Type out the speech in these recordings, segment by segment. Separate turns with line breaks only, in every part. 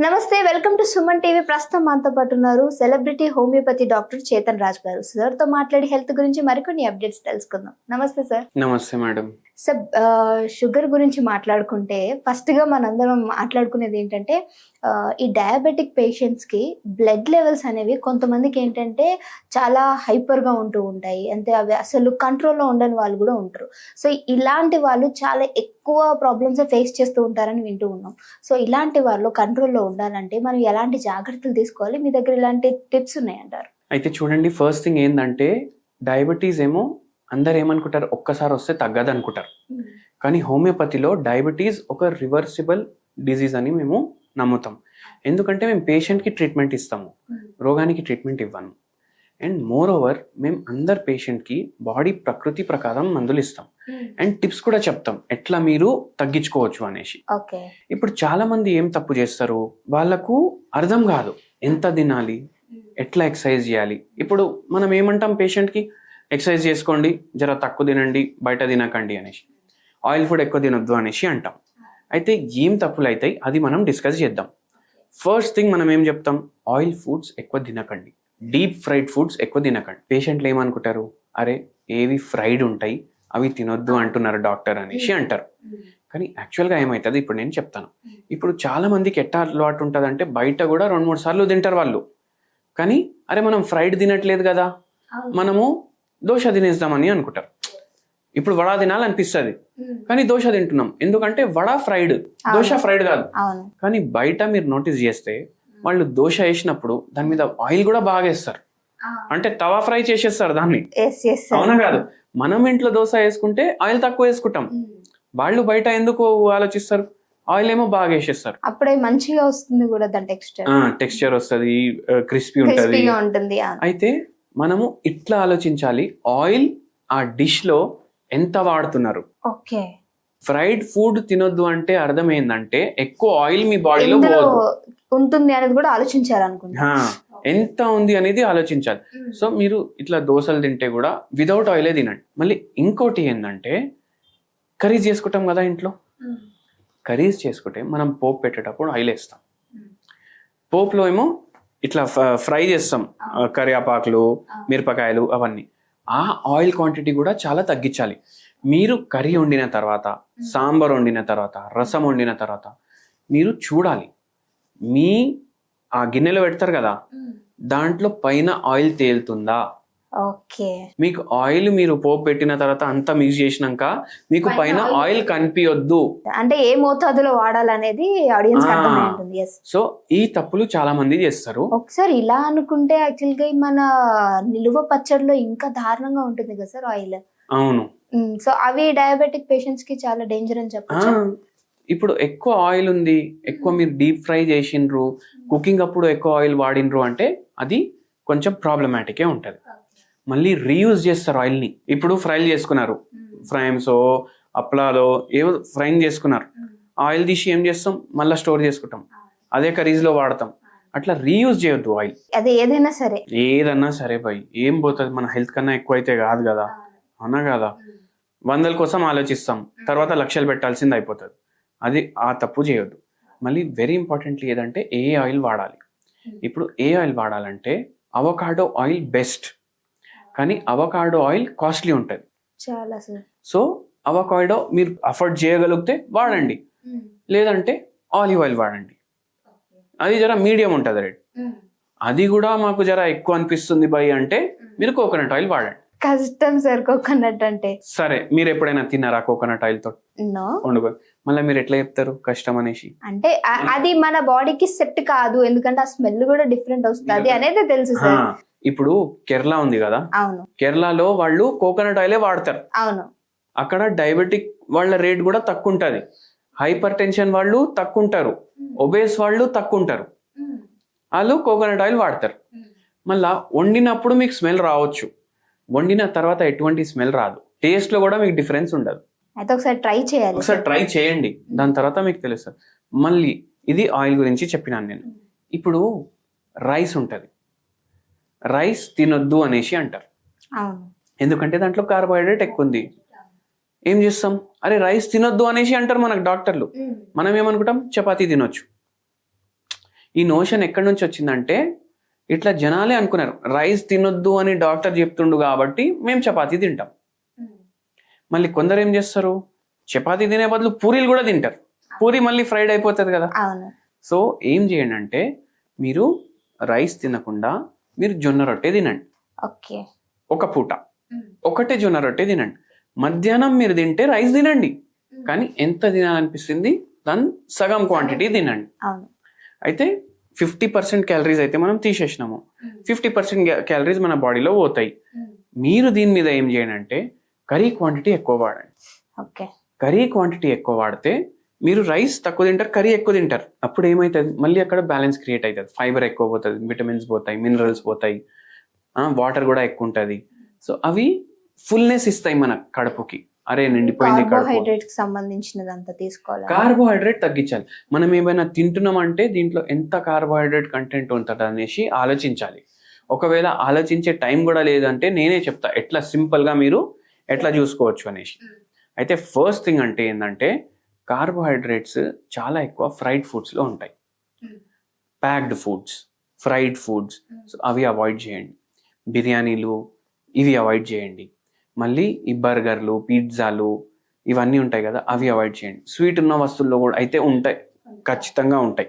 నమస్తే, welcome to Suman TV. ప్రస్తుతం మనతో పాటు ఉన్నారు celebrity homeopathy doctor Chetan Raj గారు. సార్ తో మాట్లాడి హెల్త్ గురించి మరికొన్ని అప్డేట్స్ తెలుసుకుందాం. నమస్తే సార్.
నమస్తే మేడం.
సార్, షుగర్ గురించి మాట్లాడుకుంటే ఫస్ట్ గా మనందరం మాట్లాడుకునేది ఏంటంటే ఈ డయాబెటిక్ పేషెంట్స్ కి బ్లడ్ లెవెల్స్ అనేవి కొంతమందికి ఏంటంటే చాలా హైపర్ గా ఉంటూ ఉంటాయి. అంతే, అవి అసలు కంట్రోల్లో ఉండని వాళ్ళు కూడా ఉంటారు. సో ఇలాంటి వాళ్ళు చాలా ఎక్కువ ప్రాబ్లమ్స్ ఫేస్ చేస్తూ ఉంటారని వింటూ ఉన్నాం. సో ఇలాంటి వాళ్ళు కంట్రోల్లో ఉండాలంటే మనం ఎలాంటి జాగ్రత్తలు తీసుకోవాలి? మీ దగ్గర ఇలాంటి టిప్స్ ఉన్నాయంటారు?
అయితే చూడండి, ఫస్ట్ థింగ్ ఏంటంటే డయాబెటీస్ ఏమో అందరు ఏమనుకుంటారు, ఒక్కసారి వస్తే తగ్గదు అనుకుంటారు. కానీ హోమియోపతిలో డయాబెటీస్ ఒక రివర్సిబుల్ డిజీజ్ అని మేము నమ్ముతాం. ఎందుకంటే మేము పేషెంట్కి ట్రీట్మెంట్ ఇస్తాము, రోగానికి ట్రీట్మెంట్ ఇవ్వను. అండ్ మోర్ ఓవర్ మేము అందరు పేషెంట్కి బాడీ ప్రకృతి ప్రకారం మందులు ఇస్తాం అండ్ టిప్స్ కూడా చెప్తాం ఎట్లా మీరు తగ్గించుకోవచ్చు అనేసి. ఇప్పుడు చాలా మంది ఏం తప్పు చేస్తారు, వాళ్ళకు అర్థం కాదు ఎంత తినాలి, ఎట్లా ఎక్సర్సైజ్ చేయాలి. ఇప్పుడు మనం ఏమంటాం పేషెంట్కి, ఎక్సర్సైజ్ చేసుకోండి, జర తక్కువ తినండి, బయట తినకండి అనేసి, ఆయిల్ ఫుడ్ ఎక్కువ తినొద్దు అనేసి అంటాం. అయితే ఏం తప్పులు అవుతాయి అది మనం డిస్కస్ చేద్దాం. ఫస్ట్ థింగ్ మనం ఏం చెప్తాం, ఆయిల్ ఫుడ్స్ ఎక్కువ తినకండి, డీప్ ఫ్రైడ్ ఫుడ్స్ ఎక్కువ తినకండి. పేషెంట్లు ఏమనుకుంటారు, అరే ఏవి ఫ్రైడ్ ఉంటాయి అవి తినొద్దు అంటున్నారు డాక్టర్ అనేసి అంటారు. కానీ యాక్చువల్గా ఏమవుతుంది ఇప్పుడు నేను చెప్తాను. ఇప్పుడు చాలా మందికి ఎట్లా అలవాటు ఉంటుంది అంటే బయట కూడా 2-3 సార్లు తింటారు వాళ్ళు. కానీ అరే మనం ఫ్రైడ్ తినట్లేదు కదా, మనము దోశ తినేద్దామని అనుకుంటారు. ఇప్పుడు వడ తినాలనిపిస్తుంది కానీ దోశ తింటున్నాం, ఎందుకంటే వడ ఫ్రైడ్, దోశ ఫ్రైడ్ కాదు. కానీ బయట మీరు నోటీస్ చేస్తే వాళ్ళు దోశ వేసినప్పుడు దాని మీద ఆయిల్ కూడా బాగా వేస్తారు, అంటే తవా ఫ్రై చేసేస్తారు దాన్ని. అవునా కాదు? మనం ఇంట్లో దోశ వేసుకుంటే ఆయిల్ తక్కువ వేసుకుంటాం, వాళ్ళు బయట ఎందుకు ఆలోచిస్తారు, ఆయిల్ ఏమో బాగా వేసేస్తారు.
అప్పుడే మంచిగా వస్తుంది కూడా,
టెక్స్చర్ వస్తుంది, క్రిస్పీ ఉంటుంది. అయితే మనము ఇట్లా ఆలోచించాలి, ఆయిల్ ఆ డిష్ లో ఎంత వాడుతున్నారు. ఫ్రైడ్ ఫుడ్ తినొద్దు అంటే అర్థం ఏంటంటే ఎక్కువ ఆయిల్ మీ బాడీలో
ఉంటుంది అనేది కూడా ఆలోచించాలనుకుంటా,
ఎంత ఉంది అనేది ఆలోచించాలి. సో మీరు ఇట్లా దోశలు తింటే కూడా వితౌట్ ఆయిలే తినండి. మళ్ళీ ఇంకోటి ఏంటంటే కర్రీస్ చేసుకుంటాం కదా ఇంట్లో, కర్రీస్ చేసుకుంటే మనం పోపు పెట్టేటప్పుడు ఆయిల్ వేస్తాం, పోపులో ఏమో ఇట్లా ఫ్రై చేస్తాం, కరివేపాకులు, మిరపకాయలు అవన్నీ. ఆ ఆయిల్ క్వాంటిటీ కూడా చాలా తగ్గించాలి. మీరు కర్రీ వండిన తర్వాత, సాంబార్ వండిన తర్వాత, రసం వండిన తర్వాత మీరు చూడాలి, మీ ఆ గిన్నెలో పెడతారు కదా దాంట్లో పైన ఆయిల్ తేలుతుందా. మీకు ఆయిల్ మీరు పోపు పెట్టిన తర్వాత అంతా మిక్స్ చేసినాక మీకు పైన ఆయిల్ కనిపించొద్దు,
అంటే ఏ మోతాదులో వాడాలనేది ఆడియన్స్ అర్థమైంటుంది.
సో ఈ తప్పులు చాలా మంది చేస్తారు.
ఒకసారి ఇలా అనుకుంటే యాక్చువల్ గా మన నిలువ పచ్చడిలో ఇంకా దారుణంగా ఉంటుంది కదా సార్ ఆయిల్.
అవును.
సో అవి డయాబెటిక్ పేషెంట్స్ కి చాలా డేంజర్ అని చెప్పచ్చు.
ఇప్పుడు ఎక్కువ ఆయిల్ ఉంది, ఎక్కువ మీరు డీప్ ఫ్రై చేసిండ్రు, కుకింగ్ అప్పుడు ఎక్కువ ఆయిల్ వాడినరు అంటే అది కొంచెం ప్రాబ్లమాటికే ఉంటుంది. మళ్ళీ రీయూజ్ చేస్తారు ఆయిల్ని. ఇప్పుడు ఫ్రైలు చేసుకున్నారు, ఫ్రైమ్సో అప్లాలో ఏవో ఫ్రైన్ చేసుకున్నారు, ఆయిల్ తీసి ఏం చేస్తాం, మళ్ళీ స్టోర్ చేసుకుంటాం, అదే కర్రీస్లో వాడతాం. అట్లా రీయూజ్ చేయొద్దు ఆయిల్.
అదే ఏదైనా సరే
భయ్, ఏం పోతుంది, మన హెల్త్ కన్నా ఎక్కువ అయితే కాదు కదా, అవునా కదా? 100 కోసం ఆలోచిస్తాం, తర్వాత లక్షలు పెట్టాల్సింది అయిపోతుంది. అది ఆ తప్పు చేయొద్దు. మళ్ళీ వెరీ ఇంపార్టెంట్లీ ఏదంటే ఏ ఆయిల్ వాడాలి. ఇప్పుడు ఏ ఆయిల్ వాడాలంటే అవకాడో ఆయిల్ బెస్ట్, కానీ అవకాడో ఆయిల్ కాస్ట్లీ ఉంటుంది
చాలా.
సో అవకాడో మీరు అఫోర్డ్ చేయగలిగితే వాడండి, లేదంటే ఆలివ్ ఆయిల్ వాడండి, అది జర మీడియం ఉంటుంది రేట్. అది కూడా మాకు జర ఎక్కువ అనిపిస్తుంది బై అంటే మీరు కోకోనట్ ఆయిల్ వాడండి.
కష్టం సార్ కోకోనట్ అంటే.
సరే, మీరు ఎప్పుడైనా తిన్నారా కోకోనట్ ఆయిల్ తో వండుకొని? మళ్ళీ మీరు ఎట్లా చెప్తారు కష్టం అనేసి?
అంటే అది మన బాడీకి సెట్ కాదు, ఎందుకంటే ఆ స్మెల్ కూడా డిఫరెంట్ వస్తుంది అనేది తెలుసు సార్.
ఇప్పుడు కేరళ ఉంది కదా,
అవును,
కేరళలో వాళ్ళు కోకోనట్ ఆయిలే వాడతారు.
అవును,
అక్కడ డయాబెటిక్ వాళ్ళ రేట్ కూడా తక్కువ ఉంటది, హైపర్ టెన్షన్ వాళ్ళు తక్కువ ఉంటారు, ఒబేస్ వాళ్ళు తక్కువ ఉంటారు, వాళ్ళు కోకోనట్ ఆయిల్ వాడతారు. మళ్ళా వండినప్పుడు మీకు స్మెల్ రావచ్చు, వండిన తర్వాత ఎటువంటి స్మెల్ రాదు, టేస్ట్ లో కూడా మీకు డిఫరెన్స్ ఉండదు.
అయితే ఒకసారి ట్రై
చేయండి, దాని తర్వాత మీకు తెలుస్తుంది. మళ్ళీ ఇది ఆయిల్ గురించి చెప్పినాను నేను. ఇప్పుడు రైస్ ఉంటది, రైస్ తినొద్దు అనేసి అంటారు, ఎందుకంటే దాంట్లో కార్బోహైడ్రేట్ ఎక్కువ ఉంది. ఏం చేస్తాం, అరే రైస్ తినొద్దు అనేసి అంటారు మనకు డాక్టర్లు, మనం ఏమనుకుంటాం చపాతీ తినొచ్చు. ఈ నోషన్ ఎక్కడి నుంచి వచ్చిందంటే ఇట్లా జనాలే అనుకున్నారు రైస్ తినొద్దు అని డాక్టర్ చెప్తుండు కాబట్టి మేము చపాతీ తింటాం. మళ్ళీ కొందరు ఏం చేస్తారు, చపాతీ తినే బదులు పూరీలు కూడా తింటారు. పూరి మళ్ళీ ఫ్రైడ్ అయిపోతుంది కదా. సో ఏం చేయండి అంటే మీరు రైస్ తినకుండా మీరు జొన్న రొట్టె తినండి. ఒక పూట ఒకటే జొన్న రొట్టె తినండి. మధ్యాహ్నం మీరు తింటే రైస్ తినండి, కానీ ఎంత తినాలనిపిస్తుంది దాని సగం క్వాంటిటీ తినండి. అయితే 50% క్యాలరీస్ అయితే మనం తీసేసినాము, 50% క్యాలరీస్ మన బాడీలో పోతాయి. మీరు దీని మీద ఏం చేయండి అంటే కర్రీ క్వాంటిటీ ఎక్కువ వాడండి. కర్రీ క్వాంటిటీ ఎక్కువ వాడితే మీరు రైస్ తక్కువ తింటారు, కర్రీ ఎక్కువ తింటారు. అప్పుడు ఏమవుతుంది, మళ్ళీ అక్కడ బ్యాలెన్స్ క్రియేట్ అవుతుంది. ఫైబర్ ఎక్కువ పోతుంది, విటమిన్స్ పోతాయి, మినరల్స్ పోతాయి, వాటర్ కూడా ఎక్కువ ఉంటుంది. సో అవి ఫుల్నెస్ ఇస్తాయి మన కడుపుకి. అరే నిండిపోయింది.
కార్బోహైడ్రేట్ కి సంబంధించినదంతా తీసుకోవాలి.
కార్బోహైడ్రేట్ తగ్గించాలి. మనం ఏమైనా తింటున్నామంటే దీంట్లో ఎంత కార్బోహైడ్రేట్ కంటెంట్ ఉంటుంది అనేసి ఆలోచించాలి. ఒకవేళ ఆలోచించే టైం కూడా లేదంటే నేనే చెప్తా ఎట్లా సింపుల్ గా మీరు ఎట్లా చూసుకోవచ్చు అనేసి. అయితే ఫస్ట్ థింగ్ అంటే ఏంటంటే కార్బోహైడ్రేట్స్ చాలా ఎక్కువ ఫ్రైడ్ ఫుడ్స్లో ఉంటాయి. Packed foods, fried foods, so అవి అవాయిడ్ చేయండి. బిర్యానీలు ఇవి అవాయిడ్ చేయండి. మళ్ళీ ఈ బర్గర్లు, పిజ్జాలు ఇవన్నీ ఉంటాయి కదా, అవి అవాయిడ్ చేయండి. స్వీట్ ఉన్న వస్తువుల్లో కూడా అయితే ఉంటాయి, ఖచ్చితంగా ఉంటాయి.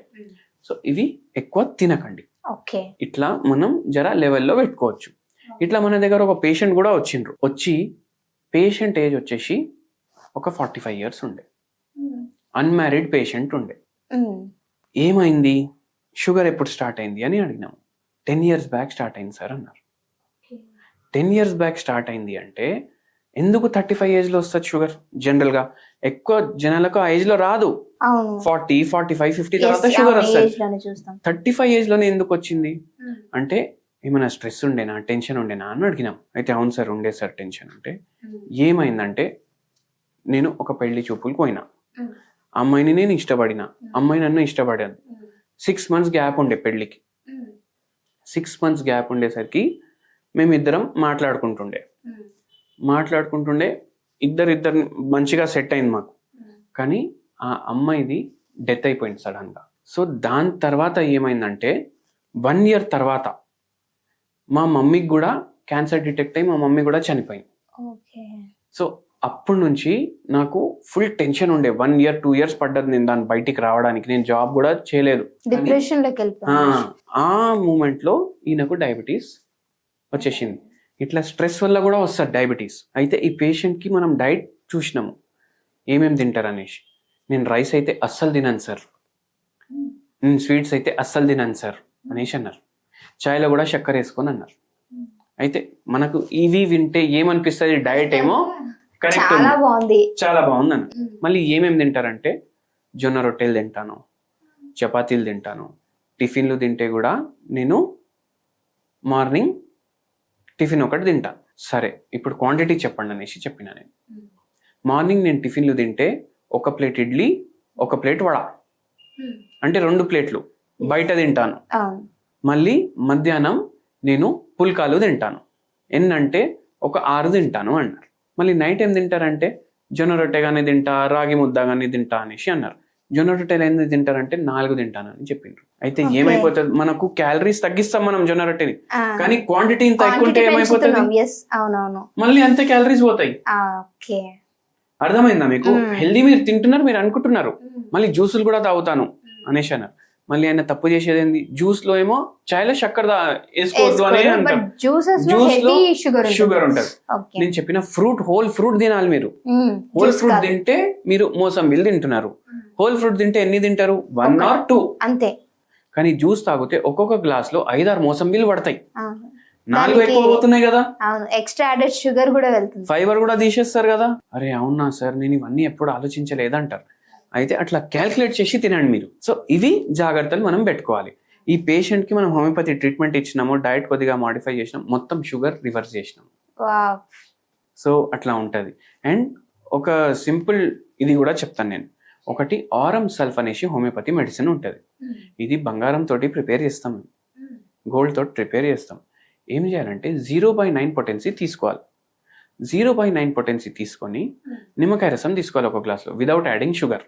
సో ఇవి ఎక్కువ తినకండి. ఇట్లా మనం జర లెవెల్లో పెట్టుకోవచ్చు. ఇట్లా మన దగ్గర ఒక పేషెంట్ కూడా వచ్చి పేషెంట్ ఏజ్ వచ్చేసి ఒక 45 years ఉండే, అన్మ్యారీడ్ పేషెంట్ ఉండే. ఏమైంది, షుగర్ ఎప్పుడు స్టార్ట్ అయింది అని అడిగినాము. 10 years బ్యాక్ స్టార్ట్ అయింది సార్ అన్నారు. 10 years బ్యాక్ స్టార్ట్ అయింది అంటే ఎందుకు 35 years లో వస్తుంది షుగర్? జనరల్ గా ఎక్కువ జనాలకు ఆ ఏజ్ లో రాదు, 40, 45, 50 తర్వాత షుగర్ వస్తుంది. 35 years లోనే ఎందుకు వచ్చింది అంటే ఏమైనా స్ట్రెస్ ఉండేనా, టెన్షన్ ఉండేనా అని అడిగినాం. అయితే అవును సార్ ఉండే సార్ టెన్షన్. అంటే ఏమైందంటే నేను ఒక పెళ్లి చూపులకు పోయినా, అమ్మాయిని నేను ఇష్టపడిన, అమ్మాయి నన్ను ఇష్టపడాను. 6 months గ్యాప్ ఉండే పెళ్లికి. 6 months గ్యాప్ ఉండేసరికి మేమిద్దరం మాట్లాడుకుంటుండే ఇద్దరు మంచిగా సెట్ అయింది మాకు. కానీ ఆ అమ్మాయిది డెత్ అయిపోయింది సడన్ గా. సో దాని తర్వాత ఏమైందంటే 1 year తర్వాత మా మమ్మీకి కూడా క్యాన్సర్ డిటెక్ట్ అయ్యి మా మమ్మీ కూడా చనిపోయింది. సో అప్పటి నుంచి నాకు ఫుల్ టెన్షన్ ఉండే. 1 year 2 years పడ్డది నేను దాన్ని బయటికి రావడానికి. నేను జాబ్ కూడా చేయలేదు. ఆ మూమెంట్ లో ఈయనకు డయాబెటీస్ వచ్చేసింది. ఇట్లా స్ట్రెస్ వల్ల కూడా వస్తుంది డయాబెటీస్. అయితే ఈ పేషెంట్ కి మనం డైట్ చూసినాము ఏమేమి తింటారు అనేసి. నేను రైస్ అయితే అస్సలు తినను సార్, నేను స్వీట్స్ అయితే అస్సలు తినను సార్ అనేసి అన్నారు. చాయ్లో కూడా చక్కెర వేసుకొని అన్నారు. అయితే మనకు ఇవి వింటే ఏమనిపిస్తుంది, డైట్ ఏమో కరెక్ట్ చాలా బాగుంది అని. మళ్ళీ ఏమేమి తింటారంటే జొన్న రొట్టెలు తింటాను, చపాతీలు తింటాను, టిఫిన్లు తింటే కూడా నేను మార్నింగ్ టిఫిన్ ఒకటి తింటా. సరే ఇప్పుడు క్వాంటిటీ చెప్పండి అనేసి చెప్పిన. నేను మార్నింగ్ నేను టిఫిన్లు తింటే 1 plate ఇడ్లీ, 1 plate వడ, అంటే 2 plates బయట తింటాను. మళ్ళీ మధ్యాహ్నం నేను పుల్కాలు తింటాను, ఎన్నంటే ఒక 6 తింటాను అన్నారు. మళ్ళీ నైట్ ఏం తింటారంటే జొన్న రొట్టె కానీ తింటా, రాగి ముద్ద కానీ తింటా అనేసి అన్నారు. జొన్న రొట్టెలు ఎందుకు తింటారంటే 4 తింటాను అని చెప్పిండ్రు. అయితే ఏమైపోతుంది, మనకు క్యాలరీస్ తగ్గిస్తాం మనం జొన్న రొట్టెని, కానీ క్వాంటిటీ తక్కువ ఉంటే ఏమైపోతుంది, మళ్ళీ అంతే క్యాలరీస్ పోతాయి. అర్థమైందా మీకు? హెల్దీ మీరు తింటున్నారు, మీరు అనుకుంటున్నారు, మళ్ళీ జ్యూసులు కూడా తాగుతాను అనేసి అన్నారు. మళ్ళీ ఆయన తప్పు చేసేది ఏంది, జ్యూస్ లో ఏమో చాయ్లో చక్కెర వేసుకోవద్దు అని అంటారు, జ్యూస్ లో షుగర్ ఉంటది. నేను చెప్పిన హోల్ ఫ్రూట్ తినాలి మీరు. హోల్ ఫ్రూట్ తింటే మీరు మోసంబిల్ తింటున్నారు. హోల్ ఫ్రూట్ తింటే ఎన్ని తింటారు, 1 or 2 అంతే. కానీ జ్యూస్ తాగితే ఒక్కొక్క గ్లాస్ లో 5-6 మోసంబిల్ పడతాయి. 4 ఎక్కువ పోతున్నాయి కదా,
ఎక్స్ట్రా యాడెడ్ షుగర్ కూడా వెళ్తుంది,
ఫైబర్ కూడా తీసేస్తారు కదా. అరే అవునా సార్, నేను ఇవన్నీ ఎప్పుడు ఆలోచించలేదంటారు. అయితే అట్లా క్యాల్కులేట్ చేసి తినండి మీరు. సో ఇవి జాగ్రత్తలు మనం పెట్టుకోవాలి. ఈ పేషెంట్ కి మనం హోమియోపతి ట్రీట్మెంట్ ఇచ్చినాము, డైట్ కొద్దిగా మాడిఫై చేసినాం, మొత్తం షుగర్ రివర్స్ చేసినాం. సో అట్లా ఉంటది. అండ్ ఒక సింపుల్ ఇది కూడా చెప్తాను నేను. ఒకటి ఆరమ్ సల్ఫ్ అనేసి హోమియోపతి మెడిసిన్ ఉంటుంది. ఇది బంగారం తోటి ప్రిపేర్ చేస్తాం, గోల్డ్ తోటి ప్రిపేర్ చేస్తాం. ఏం చేయాలంటే 0.9 పొటెన్సీ తీసుకోవాలి. 0.9 పొటెన్సీ తీసుకొని నిమ్మకాయ రసం తీసుకోవాలి 1 glassలో వితౌట్ యాడింగ్ షుగర్.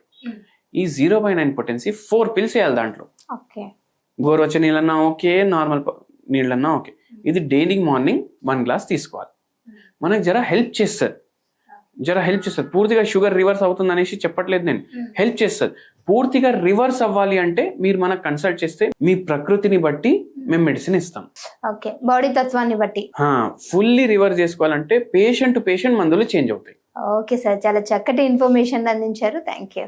ఈ 0.9 పొటెన్సీ 4 pills వేయాలి దాంట్లో. గోరువెచ్చని నీళ్ళన్నా ఓకే, నార్మల్ నీళ్ళన్నా ఓకే. ఇది డైలీ మార్నింగ్ 1 గ్లాస్ తీసుకోవాలి. మనకు జర హెల్ప్ చేస్తుంది. పూర్తిగా షుగర్ రివర్స్ అవుతుంది అనేసి చెప్పట్లేదు నేను, హెల్ప్ చేస్తుంది. పూర్తిగా రివర్స్ అవ్వాలి అంటే మీరు మనకు కన్సల్ట్ చేస్తే మీ ప్రకృతిని బట్టి మేము మెడిసిన్ ఇస్తాం.
ఓకే, బాడీ తత్వాన్ని బట్టి.
ఫుల్లీ రివర్స్ చేసుకోవాలంటే పేషెంట్ టు పేషెంట్ మందులు చేంజ్ అవుతాయి.
ఓకే సార్, చాలా చక్కటి ఇన్ఫర్మేషన్ అందించారు. Thank you.